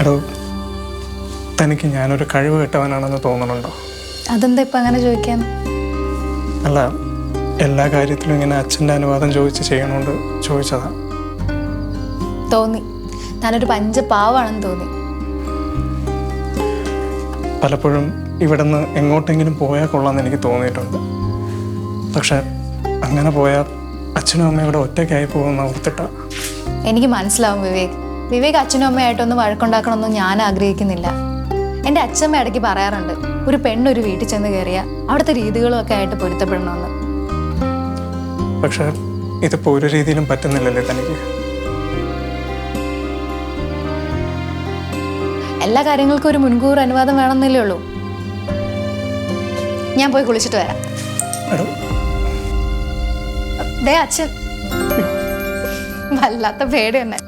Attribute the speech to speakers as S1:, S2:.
S1: എടോ, തനിക്ക് ഞാനൊരു കഴിവ് കെട്ടവനാണെന്ന് തോന്നണുണ്ടോ?
S2: അതെന്താ ഇപ്പം അങ്ങനെ ചോദിക്കാൻ?
S1: അല്ല, എല്ലാ കാര്യത്തിലും ഇങ്ങനെ അച്ഛൻ്റെ അനുവാദം ചോദിച്ച് ചെയ്യണോണ്ട് ചോദിച്ചതാ.
S2: തോന്നി, ഞാനൊരു പഞ്ചപാവാണെന്ന് തോന്നി.
S1: പലപ്പോഴും ഇവിടെ നിന്ന് എങ്ങോട്ടെങ്കിലും പോയാൽ കൊള്ളാമെന്ന് എനിക്ക് തോന്നിയിട്ടുണ്ട്. പക്ഷെ അങ്ങനെ പോയാൽ അച്ഛനും അമ്മയും ഇവിടെ ഒറ്റയ്ക്കായി പോകുമെന്ന് ഓർത്തിട്ടാ.
S2: എനിക്ക് മനസ്സിലാവും വിവേക് അച്ഛനും അമ്മയായിട്ടൊന്നും വഴക്കുണ്ടാക്കണമെന്നും ഞാൻ ആഗ്രഹിക്കുന്നില്ല. എൻ്റെ അച്ഛമ്മ ഇടയ്ക്ക് പറയാറുണ്ട്, ഒരു പെണ്ണൊരു വീട്ടിൽ ചെന്ന് കയറിയാൽ അവിടുത്തെ രീതികളും ഒക്കെ ആയിട്ട് പൊരുത്തപ്പെടണമെന്ന്.
S1: പക്ഷെ ഇതിപ്പോൾ ഒരു രീതിയിലും പറ്റുന്നില്ലല്ലേ തനിക്ക്?
S2: എല്ലാ കാര്യങ്ങൾക്കും ഒരു മുൻകൂർ അനുവാദം വേണമെന്നല്ലേ ഉള്ളൂ. ഞാൻ പോയി കുളിച്ചിട്ട് വരാം. ദേ അച്ഛൻ വല്ലാത്ത പേടി തന്നെ.